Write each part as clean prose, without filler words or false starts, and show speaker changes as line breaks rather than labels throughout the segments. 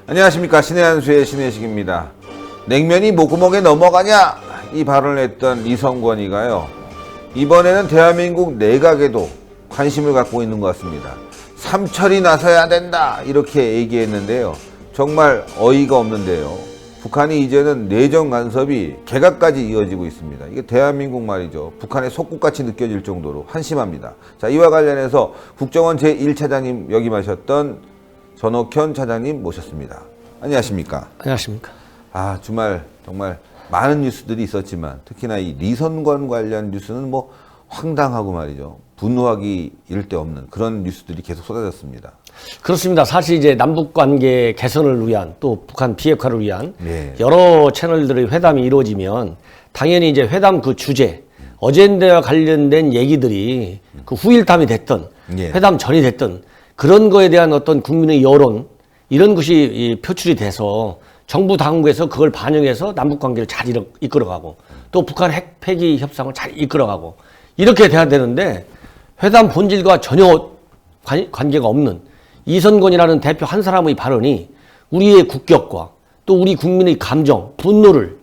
안녕하십니까. 신의 한수의 신혜식입니다. 냉면이 목구멍에 넘어가냐? 이 발언을 했던 이성권이가요, 이번에는 대한민국 내각에도 관심을 갖고 있는 것 같습니다. 삼철이 나서야 된다 이렇게 얘기했는데요, 정말 어이가 없는데요. 북한이 이제는 내정 간섭이 개각까지 이어지고 있습니다. 이게 대한민국 말이죠, 북한의 속국같이 느껴질 정도로 한심합니다. 자, 이와 관련해서 국정원 제1차장님 역임하셨던 전옥현 차장님 모셨습니다. 안녕하십니까?
안녕하십니까?
아, 주말 정말 많은 뉴스들이 있었지만 특히나 이 리선권 관련 뉴스는 뭐 황당하고 말이죠, 분노하기 이를 데 없는 그런 뉴스들이 계속 쏟아졌습니다.
그렇습니다. 사실 이제 남북 관계 개선을 위한, 또 북한 비핵화를 위한 여러 채널들의 회담이 이루어지면 당연히 이제 회담 그 주제, 어젠다와 관련된 얘기들이 그 후일담이 됐던, 회담 전이 됐던 그런 거에 대한 어떤 국민의 여론, 이런 것이 표출이 돼서 정부 당국에서 그걸 반영해서 남북 관계를 잘 이끌어가고, 또 북한 핵 폐기 협상을 잘 이끌어가고, 이렇게 돼야 되는데 회담 본질과 전혀 관계가 없는 이선권이라는 대표 한 사람의 발언이 우리의 국격과 또 우리 국민의 감정, 분노를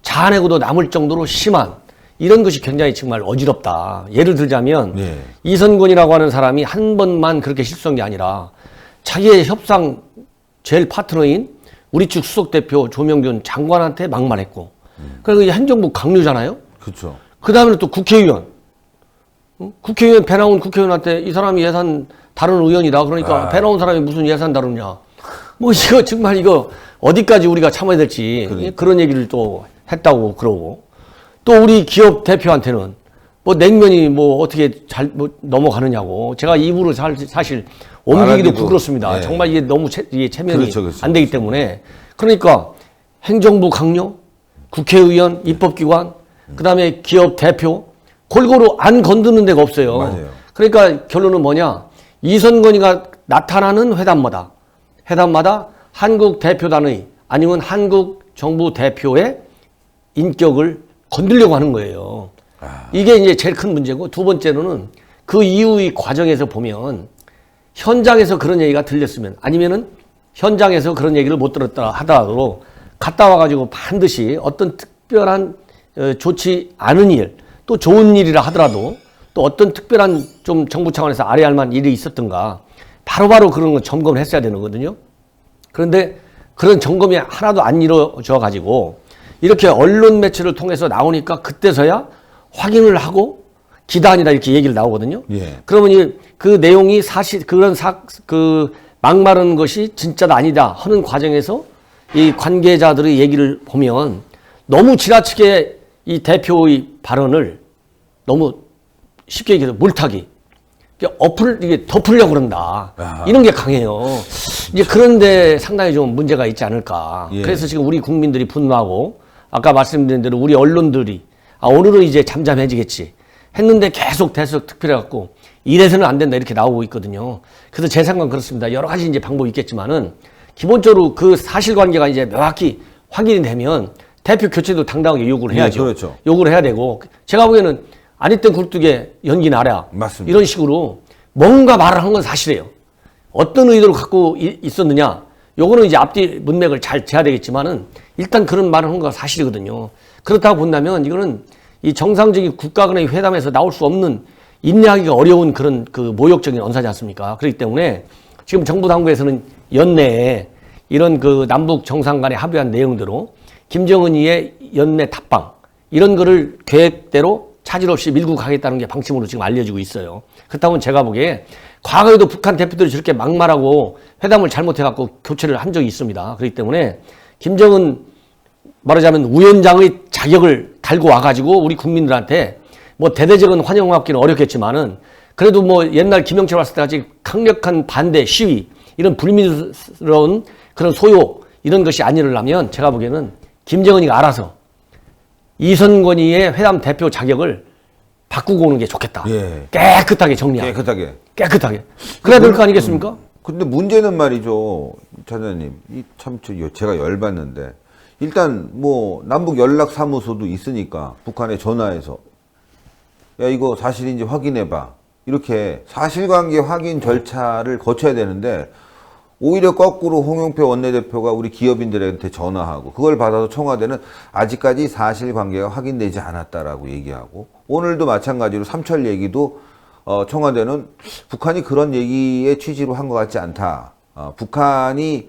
자아내고도 남을 정도로 심한, 이런 것이 굉장히 정말 어지럽다. 예를 들자면 이선권이라고 하는 사람이 한 번만 그렇게 실수한 게 아니라 자기의 협상 제일 파트너인 우리 측 수석대표 조명균 장관한테 막말했고, 그리고 행정부 강요잖아요.
그렇죠.
그 다음에 또 국회의원, 국회의원 배 나온 국회의원한테 이 사람이 예산 다룬 의원이다. 그러니까 배 나온 사람이 무슨 예산 다루냐. 뭐 이거 정말 이거 어디까지 우리가 참아야 될지, 그런 얘기를 또 했다고 그러고, 또 우리 기업 대표한테는 뭐 냉면이 뭐 어떻게 잘 뭐 넘어가느냐고, 제가 입으로 사실 옮기기도 부끄럽습니다. 정말 이게 너무 이게 체면이 안 되기 때문에. 그러니까 행정부 강요, 국회의원, 입법기관, 그다음에 기업 대표 골고루 안 건드는 데가 없어요.
맞아요.
그러니까 결론은 뭐냐? 이선건이가 나타나는 회담마다 한국 대표단의, 아니면 한국 정부 대표의 인격을 건드리려고 하는 거예요. 이게 이제 제일 큰 문제고, 두 번째로는 그 이후의 과정에서 보면 현장에서 그런 얘기가 들렸으면, 아니면은 현장에서 그런 얘기를 못 들었다 하더라도 갔다 와가지고 반드시 어떤 특별한 좋지 않은 일, 또 좋은 일이라 하더라도 또 어떤 특별한 좀 정부 차원에서 알아야 만한 일이 있었던가 바로바로 그런 건 점검을 했어야 되는 거거든요. 그런데 그런 점검이 하나도 안 이루어져 가지고 이렇게 언론 매체를 통해서 나오니까 그때서야 확인을 하고 기단이다 이렇게 얘기를 나오거든요. 그러면 그 내용이 사실 그 막말하는 것이 진짜다 아니다 하는 과정에서 이 관계자들의 얘기를 보면 너무 지나치게 이 대표의 발언을 너무 쉽게 얘기해서 물타기, 이게 덮으려고 그런다. 이런 게 강해요. 이제 그런데 상당히 좀 문제가 있지 않을까. 그래서 지금 우리 국민들이 분노하고, 아까 말씀드린 대로 우리 언론들이 오늘은 이제 잠잠해지겠지 했는데 계속 특별해갖고 이래서는 안 된다 이렇게 나오고 있거든요. 그래서 제 생각은 그렇습니다. 여러 가지 이제 방법이 있겠지만은 기본적으로 그 사실관계가 이제 명확히 확인이 되면 대표 교체도 당당하게 요구를 해야죠.
그렇죠.
요구를 해야 되고, 제가 보기에는 아니땐 굴뚝에 연기 나랴.
맞습니다.
이런 식으로 뭔가 말을 한 건 사실이에요. 어떤 의도를 갖고 있었느냐, 요거는 이제 앞뒤 문맥을 잘 재야 되겠지만은 일단 그런 말을 한 건 사실이거든요. 그렇다고 본다면 이거는 이 정상적인 국가 간의 회담에서 나올 수 없는, 인내하기가 어려운 그런 그 모욕적인 언사지 않습니까? 그렇기 때문에 지금 정부 당국에서는 연내에 이런 그 남북 정상 간에 합의한 내용대로 김정은이의 연내 답방, 이런 거를 계획대로 차질 없이 밀고 가겠다는 게 방침으로 지금 알려지고 있어요. 그렇다면 제가 보기에 과거에도 북한 대표들이 저렇게 막말하고 회담을 잘못해갖고 교체를 한 적이 있습니다. 그렇기 때문에 김정은, 말하자면 위원장의 자격을 달고 와가지고 우리 국민들한테 뭐 대대적인 환영받기는 어렵겠지만은 그래도 뭐 옛날 김영철 왔을 때 같이 강력한 반대 시위, 이런 불미스러운 그런 소요, 이런 것이 안 일어나면 제가 보기에는 김정은이가 알아서 이선건이의 회담 대표 자격을 바꾸고 오는 게 좋겠다. 깨끗하게 정리하고. 깨끗하게. 그래야 될 거 아니겠습니까?
근데 문제는 말이죠, 차장님, 참 제가 열받는데, 일단 뭐 남북 연락사무소도 있으니까 북한에 전화해서 야 이거 사실인지 확인해봐, 이렇게 사실관계 확인 절차를 거쳐야 되는데 오히려 거꾸로 홍영표 원내대표가 우리 기업인들한테 전화하고 그걸 받아서 청와대는 아직까지 사실관계가 확인되지 않았다라고 얘기하고 오늘도 마찬가지로 삼철 얘기도 청와대는 북한이 그런 얘기의 취지로 한 것 같지 않다. 북한이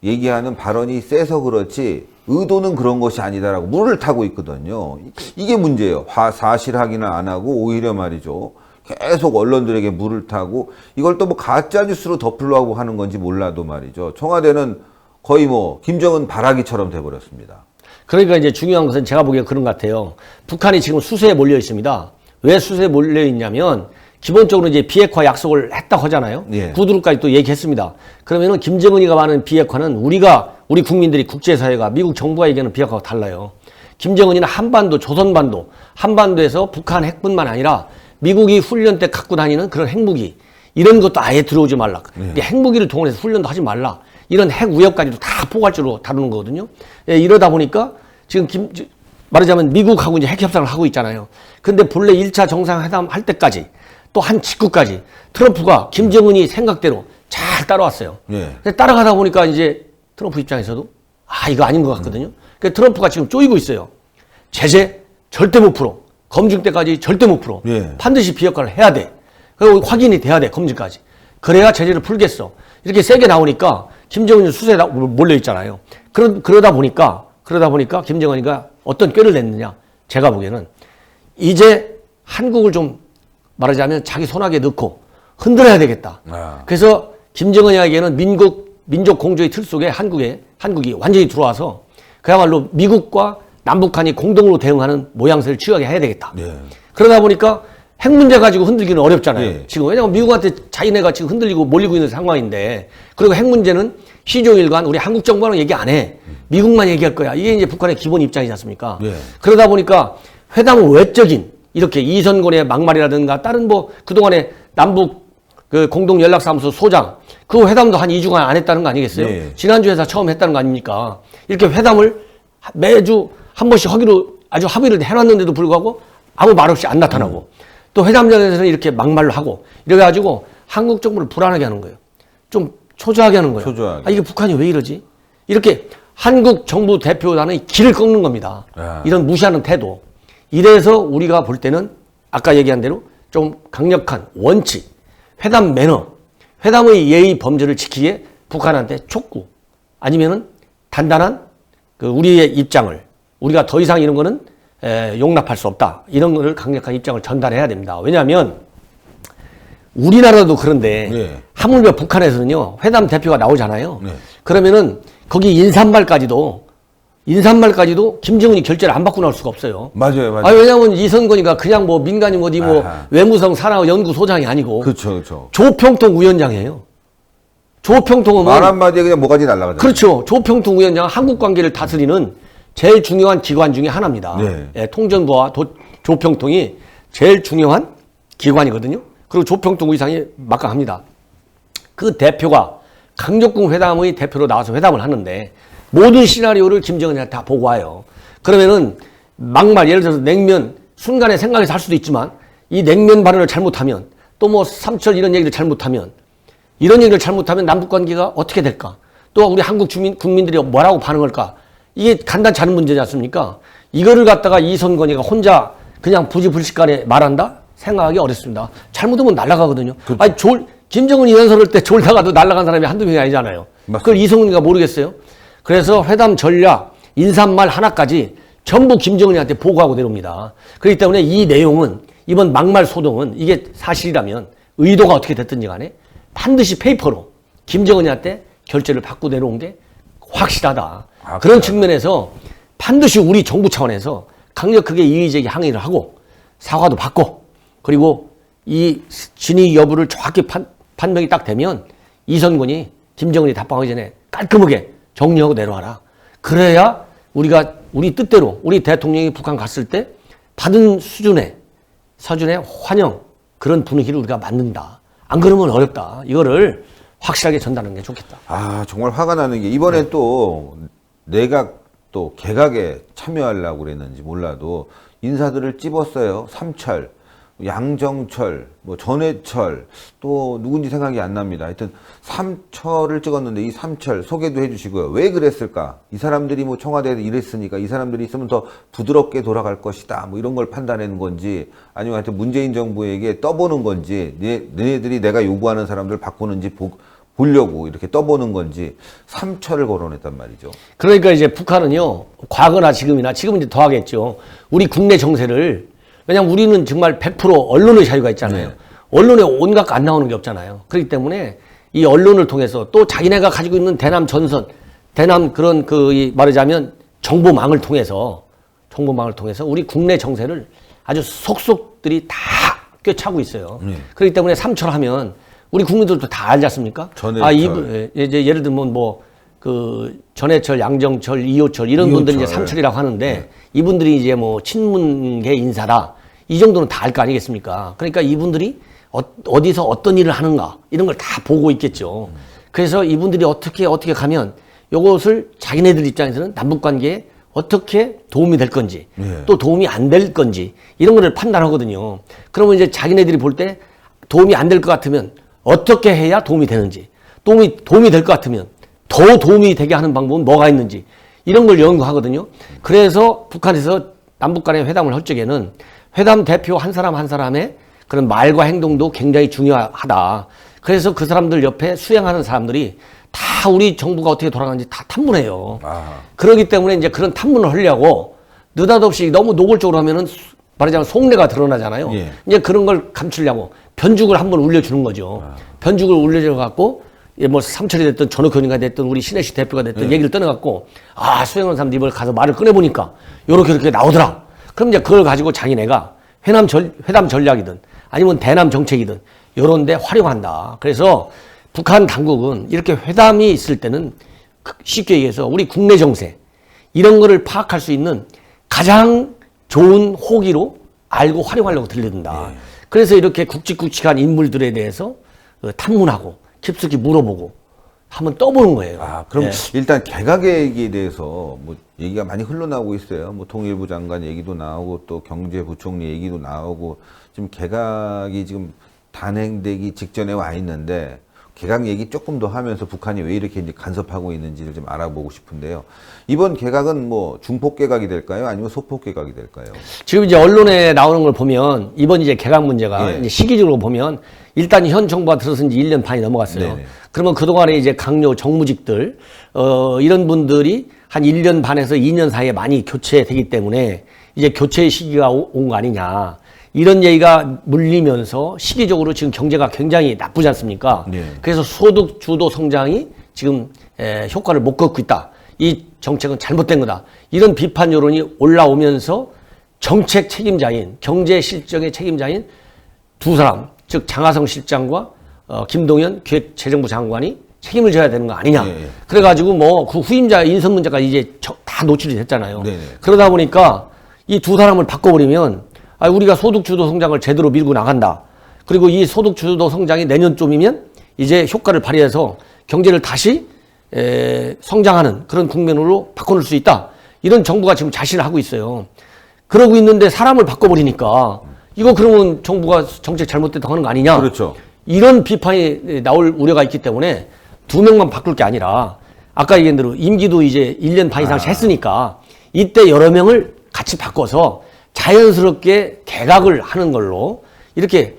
얘기하는 발언이 세서 그렇지 의도는 그런 것이 아니다라고 물을 타고 있거든요. 이게 문제예요. 사실 확인을 안 하고 오히려 말이죠. 계속 언론들에게 물을 타고 이걸 또 뭐 가짜뉴스로 덮으려고 하는 건지 몰라도 말이죠. 청와대는 거의 뭐 김정은 바라기처럼 돼버렸습니다.
그러니까 이제 중요한 것은 제가 보기에 그런 것 같아요. 북한이 지금 수세에 몰려 있습니다. 왜 수세에 몰려 있냐면 기본적으로 이제 비핵화 약속을 했다고 하잖아요.
예.
구두로까지 또 얘기했습니다. 그러면은 김정은이가 말하는 비핵화는 우리 국민들이 국제사회가 미국 정부가 얘기하는 비핵화가 달라요. 김정은이는 한반도, 조선반도, 한반도에서 북한 핵뿐만 아니라 미국이 훈련 때 갖고 다니는 그런 핵무기 이런 것도 아예 들어오지 말라.
예.
핵무기를 동원해서 훈련도 하지 말라. 이런 핵 위협까지도 다 포괄적으로 다루는 거거든요. 예, 이러다 보니까 지금 말하자면 미국하고 이제 핵 협상을 하고 있잖아요. 근데 본래 1차 정상회담 할 때까지 또 한 직후까지 트럼프가 김정은이 생각대로 잘 따라왔어요.
예.
근데 따라가다 보니까 이제 트럼프 입장에서도 이거 아닌 것 같거든요. 그러니까 트럼프가 지금 쪼이고 있어요. 제재 절대 못 풀어. 검증 때까지 절대 못 풀어.
예.
반드시 비핵화를 해야 돼. 그리고 확인이 돼야 돼. 검증까지. 그래야 제재를 풀겠어. 이렇게 세게 나오니까 김정은이 수세에 몰려 있잖아요. 그러다 보니까 김정은이가 어떤 꾀를 냈느냐. 제가 보기에는 이제 한국을 좀 말하자면 자기 손아귀에 넣고 흔들어야 되겠다. 그래서 김정은이에게는 민족 공조의 틀 속에 한국이 완전히 들어와서 그야말로 미국과 남북한이 공동으로 대응하는 모양새를 취하게 해야 되겠다.
예.
그러다 보니까 핵 문제 가지고 흔들기는 어렵잖아요.
예.
지금 왜냐하면 미국한테 자기네가 지금 흔들리고 몰리고 있는 상황인데 그리고 핵 문제는 시종일관 우리 한국 정부는 얘기 안 해. 미국만 얘기할 거야. 이게 이제 북한의 기본 입장이지 않습니까?
예.
그러다 보니까 회담은 외적인 이렇게 이선곤의 막말이라든가 다른 뭐 그동안에 남북 그 공동연락사무소 소장 그 회담도 한 2주간 안 했다는 거 아니겠어요?
네.
지난주에서 처음 했다는 거 아닙니까? 이렇게 회담을 매주 한 번씩 하기로 아주 합의를 해놨는데도 불구하고 아무 말 없이 안 나타나고 또 회담장에서는 이렇게 막말로 하고 이래가지고 한국 정부를 불안하게 하는 거예요. 좀 초조하게 하는 거예요.
초조하게.
이게 북한이 왜 이러지? 이렇게 한국 정부 대표단의 길을 꺾는 겁니다. 이런 무시하는 태도. 이래서 우리가 볼 때는 아까 얘기한 대로 좀 강력한 원칙, 회담 매너, 회담의 예의 범죄를 지키기에 북한한테 촉구 아니면은 단단한 그 우리의 입장을 우리가 더 이상 이런 거는 용납할 수 없다. 이런 거를 강력한 입장을 전달해야 됩니다. 왜냐하면 우리나라도 그런데
네.
하물며 북한에서는요 회담 대표가 나오잖아요.
네.
그러면은 거기 인사말까지도 김정은이 결재를 안 받고 나올 수가 없어요.
맞아요.
왜냐하면 이선건이가 그냥 뭐 민간인 어디 뭐
아하.
외무성 산하연구소장이 아니고
그렇죠.
조평통 위원장이에요. 조평통은
말 한마디에 그냥 뭐가지 날라가죠.
그렇죠. 조평통 위원장은 한국 관계를 다스리는 제일 중요한 기관 중에 하나입니다.
네.
예, 통전부와 조평통이 제일 중요한 기관이거든요. 그리고 조평통 의상이 막강합니다. 그 대표가 강력군 회담의 대표로 나와서 회담을 하는데 모든 시나리오를 김정은한테 다 보고 와요. 그러면은 막말 예를 들어서 냉면 순간에 생각해서 할 수도 있지만 이 냉면 발언을 잘못하면 또 뭐 삼철 이런 얘기를 잘못하면 남북관계가 어떻게 될까? 또 우리 한국 국민들이 뭐라고 반응할까? 이게 간단치 않은 문제지 않습니까? 이거를 갖다가 이선건이가 혼자 그냥 부지불식간에 말한다? 생각하기 어렵습니다. 잘못하면 날아가거든요.
그렇죠.
김정은이 연설할 때 졸다가도 날아간 사람이 한두 명이 아니잖아요.
맞습니다.
그걸 이성훈이가 모르겠어요? 그래서 회담 전략, 인사말 하나까지 전부 김정은이한테 보고하고 내려옵니다. 그렇기 때문에 이 내용은 이번 막말 소동은 이게 사실이라면 의도가 어떻게 됐든지 간에 반드시 페이퍼로 김정은이한테 결재를 받고 내려온 게 확실하다. 그런 측면에서 반드시 우리 정부 차원에서 강력하게 이의제기 항의를 하고 사과도 받고 그리고 이 진위 여부를 정확히 판명이 딱 되면 이선군이 김정은이 답방하기 전에 깔끔하게 정리하고 내려와라. 그래야 우리가 우리 뜻대로 우리 대통령이 북한 갔을 때 받은 수준의 환영 그런 분위기를 우리가 만든다. 안 그러면 어렵다. 이거를 확실하게 전달하는 게 좋겠다.
정말 화가 나는 게 이번에 또 내각 또 개각에 참여하려고 그랬는지 몰라도 인사들을 찝었어요. 삼철, 양정철, 뭐 전해철, 또 누군지 생각이 안 납니다. 하여튼 삼철을 찍었는데 이 삼철 소개도 해주시고요. 왜 그랬을까? 이 사람들이 뭐 청와대에서 일했으니까 이 사람들이 있으면 더 부드럽게 돌아갈 것이다. 뭐 이런 걸 판단하는 건지, 아니면 하여튼 문재인 정부에게 떠보는 건지, 너네들이 내가 요구하는 사람들 바꾸는지 보려고 이렇게 떠보는 건지 삼철을 거론했단 말이죠.
그러니까 이제 북한은요, 과거나 지금은 이제 더 하겠죠. 우리 국내 정세를, 왜냐면 우리는 정말 100% 언론의 자유가 있잖아요.
네.
언론에 온갖 안 나오는 게 없잖아요. 그렇기 때문에 이 언론을 통해서 또 자기네가 가지고 있는 대남 전선, 대남 그런 말하자면 정보망을 통해서 우리 국내 정세를 아주 속속들이 다 꿰차고 있어요. 그렇기 때문에 삼철하면 우리 국민들도 다 알지 않습니까?
전해철.
이제 예를 들면 전해철, 양정철, 이호철 이런 분들이 이제 삼철이라고 하는데 이분들이 이제 뭐 친문계 인사다. 이 정도는 다 알 거 아니겠습니까? 그러니까 이분들이 어디서 어떤 일을 하는가 이런 걸 다 보고 있겠죠. 그래서 이분들이 어떻게 가면 이것을 자기네들 입장에서는 남북 관계에 어떻게 도움이 될 건지 또 도움이 안 될 건지 이런 거를 판단하거든요. 그러면 이제 자기네들이 볼 때 도움이 안 될 것 같으면 어떻게 해야 도움이 되는지, 도움이 될 것 같으면 더 도움이 되게 하는 방법은 뭐가 있는지 이런 걸 연구하거든요. 그래서 북한에서 남북 간의 회담을 할 적에는 회담 대표 한 사람 한 사람의 그런 말과 행동도 굉장히 중요하다. 그래서 그 사람들 옆에 수행하는 사람들이 다 우리 정부가 어떻게 돌아가는지 다 탐문해요. 그렇기 때문에 이제 그런 탐문을 하려고 느닷없이 너무 노골적으로 하면은 말하자면 속내가 드러나잖아요. 이제 그런 걸 감추려고 변죽을 한번 울려주는 거죠. 변죽을 울려줘 갖고 뭐 삼철이 됐든 전옥현이가 됐든 우리 신혜식 대표가 됐든 얘기를 떠나갖고 수행하는 사람들이 이걸 가서 말을 꺼내보니까 요렇게 나오더라. 그럼 이제 그걸 가지고 자기네가 회담 전략이든 아니면 대남 정책이든 요런 데 활용한다. 그래서 북한 당국은 이렇게 회담이 있을 때는 쉽게 얘기해서 우리 국내 정세 이런 거를 파악할 수 있는 가장 좋은 호기로 알고 활용하려고 들린다. 그래서 이렇게 굵직굵직한 인물들에 대해서 탐문하고 깊숙이 물어보고 한번 떠보는 거예요.
그럼 일단 개각 계획에 대해서 뭐 얘기가 많이 흘러나오고 있어요. 뭐 통일부 장관 얘기도 나오고 또 경제부총리 얘기도 나오고 지금 개각이 지금 단행되기 직전에 와 있는데 개각 얘기 조금 더 하면서 북한이 왜 이렇게 이제 간섭하고 있는지를 좀 알아보고 싶은데요. 이번 개각은 뭐 중폭 개각이 될까요? 아니면 소폭 개각이 될까요?
지금 이제 언론에 나오는 걸 보면 이번 이제 개각 문제가 이제 시기적으로 보면 일단 현 정부가 들어선 지 1년 반이 넘어갔어요. 그러면 그동안에 이제 강요 정무직들, 이런 분들이 한 1년 반에서 2년 사이에 많이 교체되기 때문에 이제 교체의 시기가 온 거 아니냐. 이런 얘기가 물리면서 시기적으로 지금 경제가 굉장히 나쁘지 않습니까? 그래서 소득 주도 성장이 지금 효과를 못 거두고 있다. 이 정책은 잘못된 거다. 이런 비판 여론이 올라오면서 정책 책임자인, 경제 실정의 책임자인 두 사람, 즉 장하성 실장과 김동연 기획재정부 장관이 책임을 져야 되는 거 아니냐. 그래가지고 뭐 그 후임자 인선 문제가 이제 다 노출이 됐잖아요. 그러다 보니까 이 두 사람을 바꿔버리면 우리가 소득주도 성장을 제대로 밀고 나간다. 그리고 이 소득주도 성장이 내년쯤이면 이제 효과를 발휘해서 경제를 다시 성장하는 그런 국면으로 바꿔놓을 수 있다. 이런 정부가 지금 자신을 하고 있어요. 그러고 있는데 사람을 바꿔버리니까 이거 그러면 정부가 정책 잘못됐다고 하는 거 아니냐.
그렇죠.
이런 비판이 나올 우려가 있기 때문에 두 명만 바꿀 게 아니라 아까 얘기한 대로 임기도 이제 1년 반 이상씩 했으니까 이때 여러 명을 같이 바꿔서 자연스럽게 개각을 하는 걸로 이렇게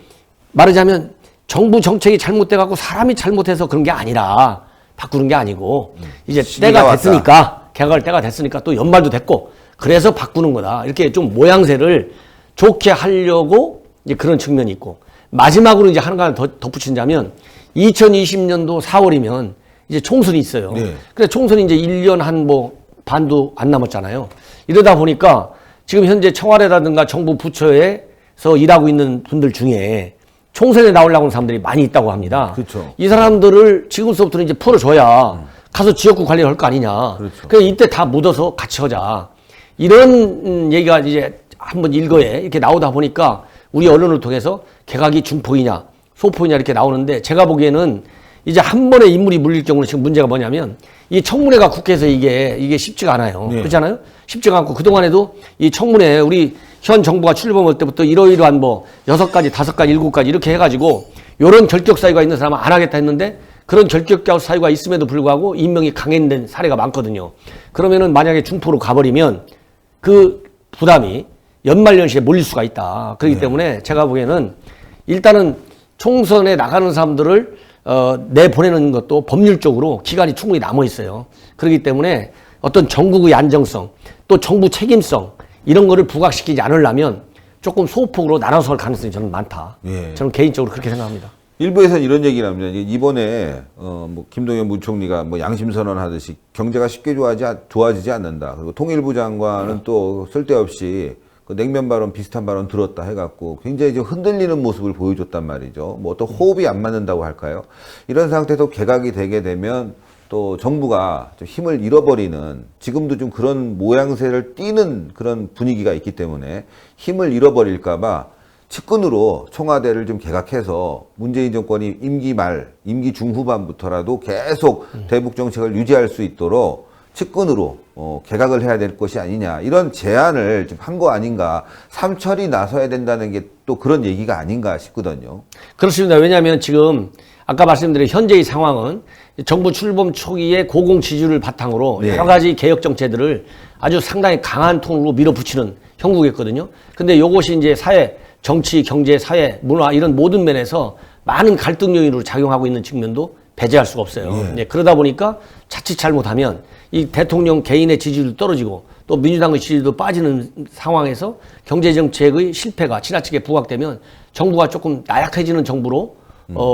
말하자면 정부 정책이 잘못돼 갖고 사람이 잘못해서 그런 게 아니라 바꾸는 게 아니고 이제 때가 됐으니까 개각할 때가 됐으니까 또 연말도 됐고 그래서 바꾸는 거다. 이렇게 좀 모양새를 좋게 하려고 이제 그런 측면이 있고 마지막으로 이제 하나가 더 덧붙이자면 2020년도 4월이면 이제 총선이 있어요. 그래서 총선이 이제 1년 한 뭐 반도 안 남았잖아요. 이러다 보니까 지금 현재 청와대라든가 정부 부처에서 일하고 있는 분들 중에 총선에 나오려고 하는 사람들이 많이 있다고 합니다.
그렇죠.
이 사람들을 지금부터는 이제 풀어줘야 가서 지역구 관리를 할 거 아니냐. 그래서 이때 다 묻어서 같이 하자. 이런 얘기가 이제 한번 일거에 이렇게 나오다 보니까 우리 언론을 통해서 개각이 중폭이냐 소폭이냐 이렇게 나오는데 제가 보기에는 이제 한 번에 인물이 물릴 경우는 지금 문제가 뭐냐면 이 청문회가 국회에서 이게 쉽지가 않아요. 그렇잖아요? 쉽지가 않고 그동안에도 이 청문회 우리 현 정부가 출범할 때부터 이러이러한 뭐 6가지, 5가지, 7가지 이렇게 해가지고 요런 결격 사유가 있는 사람은 안 하겠다 했는데 그런 결격 사유가 있음에도 불구하고 임명이 강행된 사례가 많거든요. 그러면은 만약에 중포로 가버리면 그 부담이 연말연시에 몰릴 수가 있다. 그렇기 때문에 제가 보기에는 일단은 총선에 나가는 사람들을 내보내는 것도 법률적으로 기간이 충분히 남아 있어요. 그렇기 때문에 어떤 정국의 안정성 또 정부 책임성 이런 거를 부각시키지 않으려면 조금 소폭으로 나눠서 할 가능성이 저는 많다.
예.
저는 개인적으로 그렇게 생각합니다.
일부에서는 이런 얘기를 합니다. 이번에 뭐 김동연 부총리가 뭐 양심 선언하듯이 경제가 쉽게 좋아지지 않는다. 그리고 통일부 장관은 또 쓸데없이 그 냉면 발언 비슷한 발언 들었다 해갖고 굉장히 좀 흔들리는 모습을 보여줬단 말이죠. 뭐 어떤 호흡이 안 맞는다고 할까요? 이런 상태에서 개각이 되게 되면 또 정부가 좀 힘을 잃어버리는 지금도 좀 그런 모양새를 띠는 그런 분위기가 있기 때문에 힘을 잃어버릴까봐 측근으로 청와대를 좀 개각해서 문재인 정권이 임기 말, 임기 중후반부터라도 계속 대북 정책을 유지할 수 있도록 측근으로 개각을 해야 될 것이 아니냐 이런 제안을 좀 한 거 아닌가. 삼철이 나서야 된다는 게 또 그런 얘기가 아닌가 싶거든요.
그렇습니다. 왜냐하면 지금 아까 말씀드린 현재의 상황은 정부 출범 초기에 고공 지지를 바탕으로
네.
여러 가지 개혁 정책들을 아주 상당히 강한 톤으로 밀어붙이는 형국이었거든요. 근데 요것이 이제 사회, 정치, 경제, 사회, 문화 이런 모든 면에서 많은 갈등 요인으로 작용하고 있는 측면도 배제할 수가 없어요. 네, 그러다 보니까 자칫 잘못하면 이 대통령 개인의 지지율도 떨어지고 또 민주당의 지지율도 빠지는 상황에서 경제정책의 실패가 지나치게 부각되면 정부가 조금 나약해지는 정부로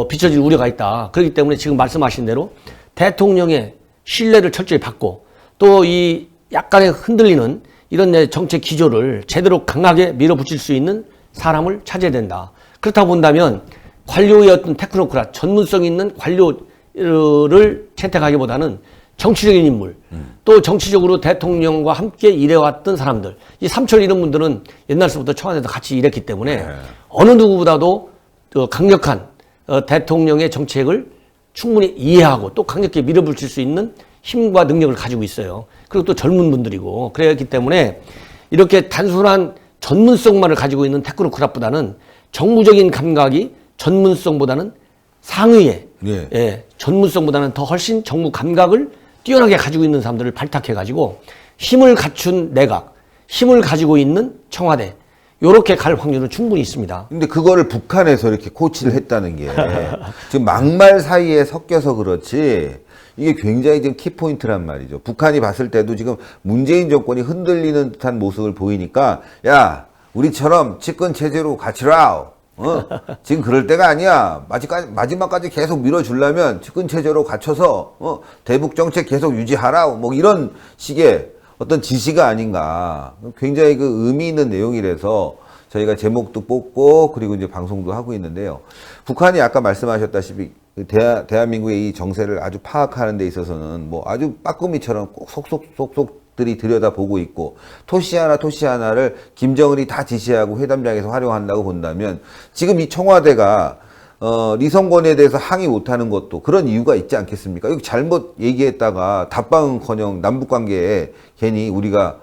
비춰질 우려가 있다. 그렇기 때문에 지금 말씀하신 대로 대통령의 신뢰를 철저히 받고 또 이 약간의 흔들리는 이런 정책 기조를 제대로 강하게 밀어붙일 수 있는 사람을 찾아야 된다. 그렇다고 본다면 관료의 어떤 테크노크라, 전문성 있는 관료를 채택하기보다는 정치적인 인물, 또 정치적으로 대통령과 함께 일해왔던 사람들, 이 삼철 이런 분들은 옛날서부터 청와대에서 같이 일했기 때문에 어느 누구보다도 강력한 대통령의 정책을 충분히 이해하고 또 강력하게 밀어붙일 수 있는 힘과 능력을 가지고 있어요. 그리고 또 젊은 분들이고 그랬기 때문에 이렇게 단순한 전문성만을 가지고 있는 테크노크рат보다는 정무적인 감각이 전문성보다는 상위에 전문성보다는 더 훨씬 정무 감각을 뛰어나게 가지고 있는 사람들을 발탁해가지고 힘을 갖춘 내각, 힘을 가지고 있는 청와대 요렇게 갈 확률은 충분히 있습니다.
근데 그거를 북한에서 이렇게 코치를 했다는 게 지금 막말 사이에 섞여서 그렇지 이게 굉장히 지금 키포인트란 말이죠. 북한이 봤을 때도 지금 문재인 정권이 흔들리는 듯한 모습을 보이니까 야 우리처럼 집권 체제로 같이라. 지금 그럴 때가 아니야. 마지막까지 계속 밀어주려면 집권 체제로 갖춰서 대북 정책 계속 유지하라. 뭐 이런 식의 어떤 지시가 아닌가. 굉장히 그 의미 있는 내용이라서 저희가 제목도 뽑고 그리고 이제 방송도 하고 있는데요. 북한이 아까 말씀하셨다시피 대한민국의 이 정세를 아주 파악하는 데 있어서는 뭐 아주 빠꾸미처럼 꼭 속속들이 들여다보고 있고 토시 하나를 김정은이 다 지시하고 회담장에서 활용한다고 본다면 지금 이 청와대가 리성권에 대해서 항의 못하는 것도 그런 이유가 있지 않겠습니까? 여기 잘못 얘기했다가 답방은커녕 남북관계에 괜히 우리가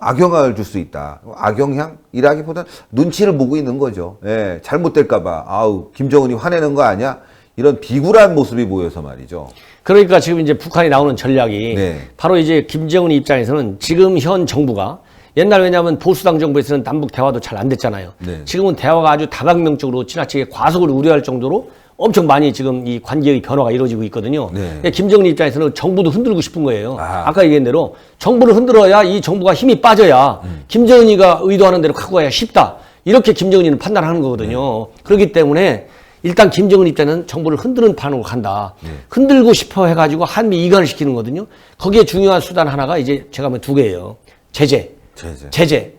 악영향을 줄 수 있다. 악영향이라기보다는 눈치를 보고 있는 거죠. 예, 잘못될까봐 아우 김정은이 화내는 거 아니야? 이런 비굴한 모습이 보여서 말이죠.
그러니까 지금 이제 북한이 나오는 전략이 바로 이제 김정은 입장에서는 지금 현 정부가 옛날 왜냐하면 보수당 정부에서는 남북 대화도 잘 안 됐잖아요. 지금은 대화가 아주 다방면적으로 지나치게 과속을 우려할 정도로 엄청 많이 지금 이 관계의 변화가 이루어지고 있거든요. 김정은 입장에서는 정부도 흔들고 싶은 거예요. 아까 얘기한 대로 정부를 흔들어야 이 정부가 힘이 빠져야 김정은이가 의도하는 대로 갖고 가야 쉽다. 이렇게 김정은이는 판단하는 거거든요. 그렇기 때문에 일단 김정은 입장에는 정부를 흔드는 판으로 간다. 흔들고 싶어 해가지고 한미 이간을 시키는 거거든요. 거기에 중요한 수단 하나가 이제 제가 보면 2개예요. 제재.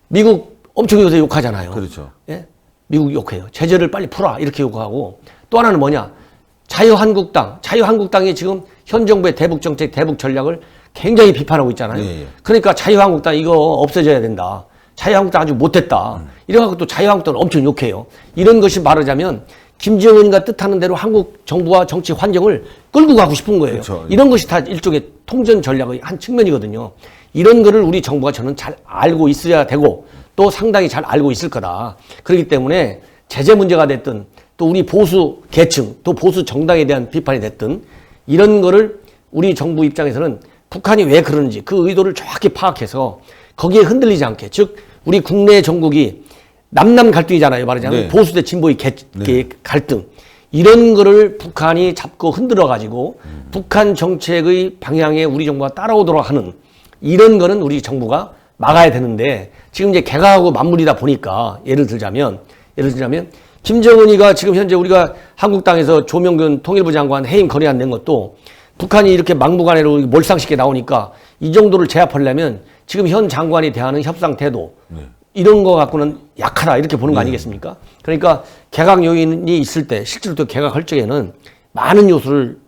미국 엄청 요새 욕하잖아요.
그렇죠.
예? 미국 욕해요. 제재를 빨리 풀어. 이렇게 욕하고 또 하나는 뭐냐. 자유한국당이 지금 현 정부의 대북정책, 대북전략을 굉장히 비판하고 있잖아요. 그러니까 자유한국당 이거 없어져야 된다. 자유한국당 아주 못됐다. 이래갖고 또 자유한국당을 엄청 욕해요. 이런 것이 말하자면 김정은이가 뜻하는 대로 한국 정부와 정치 환경을 끌고 가고 싶은 거예요.
그렇죠.
이런 것이 다 일종의 통전 전략의 한 측면이거든요. 이런 거를 우리 정부가 저는 잘 알고 있어야 되고 또 상당히 잘 알고 있을 거다. 그렇기 때문에 제재 문제가 됐든 또 우리 보수 계층 또 보수 정당에 대한 비판이 됐든 이런 거를 우리 정부 입장에서는 북한이 왜 그러는지 그 의도를 정확히 파악해서 거기에 흔들리지 않게, 즉 우리 국내 정국이 남남 갈등이잖아요. 말하자면
네.
보수 대 진보의
네.
갈등. 이런 거를 북한이 잡고 흔들어 가지고 북한 정책의 방향에 우리 정부가 따라오도록 하는 이런 거는 우리 정부가 막아야 되는데 지금 이제 개각하고 맞물리다 보니까 예를 들자면 김정은이가 지금 현재 우리가 한국당에서 조명근 통일부 장관 해임 건의안 낸 것도 북한이 이렇게 막무가내로 몰상식에 나오니까 이 정도를 제압하려면 지금 현 장관이 대하는 협상 태도 이런 거 갖고는 약하다 이렇게 보는 거 아니겠습니까? 그러니까 개각 요인이 있을 때 실제로 또 개각할 적에는 많은 요소를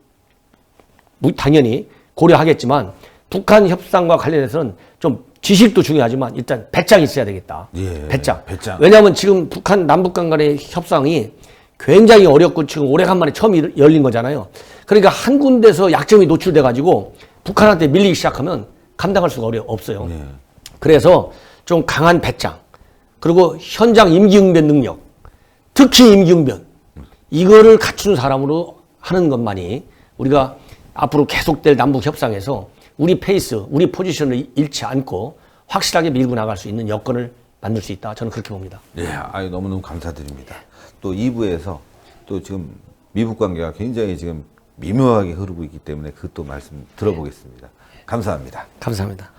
당연히 고려하겠지만 북한 협상과 관련해서는 좀 지식도 중요하지만 일단 배짱이 있어야 되겠다.
예,
배짱.
배짱.
왜냐하면 지금 북한 남북 간의 협상이 굉장히 어렵고 지금 오래간만에 처음 열린 거잖아요. 그러니까 한 군데서 약점이 노출돼 가지고 북한한테 밀리기 시작하면 감당할 수가 없어요.
예.
그래서 좀 강한 배짱 그리고 현장 임기응변 능력 특히 임기응변 이거를 갖춘 사람으로 하는 것만이 우리가 앞으로 계속될 남북 협상에서 우리 페이스, 우리 포지션을 잃지 않고 확실하게 밀고 나갈 수 있는 여건을 만들 수 있다. 저는 그렇게 봅니다.
예, 아유, 너무너무 감사드립니다. 또 2부에서 또 지금 미북 관계가 굉장히 지금 미묘하게 흐르고 있기 때문에 그것도 말씀 들어보겠습니다. 감사합니다.
감사합니다.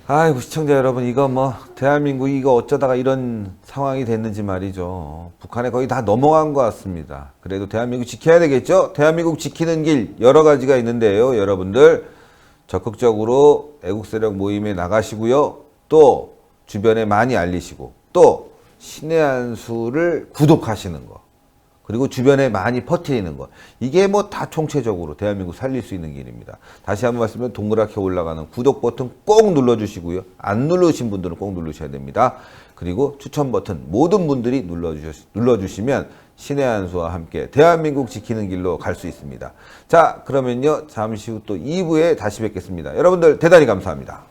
아이고, 시청자 여러분, 이거 뭐, 대한민국 이거 어쩌다가 이런 상황이 됐는지 말이죠. 북한에 거의 다 넘어간 것 같습니다. 그래도 대한민국 지켜야 되겠죠? 대한민국 지키는 길 여러 가지가 있는데요. 여러분들 적극적으로 애국 세력 모임에 나가시고요. 또 주변에 많이 알리시고 또 신의 한 수를 구독하시는 거. 그리고 주변에 많이 퍼뜨리는 것. 이게 뭐 다 총체적으로 대한민국 살릴 수 있는 길입니다. 다시 한번 말씀드리면 동그랗게 올라가는 구독 버튼 꼭 눌러주시고요. 안 누르신 분들은 꼭 누르셔야 됩니다. 그리고 추천 버튼 모든 분들이 눌러주시면 신의 한 수와 함께 대한민국 지키는 길로 갈 수 있습니다. 자, 그러면요. 잠시 후 또 2부에 다시 뵙겠습니다. 여러분들 대단히 감사합니다.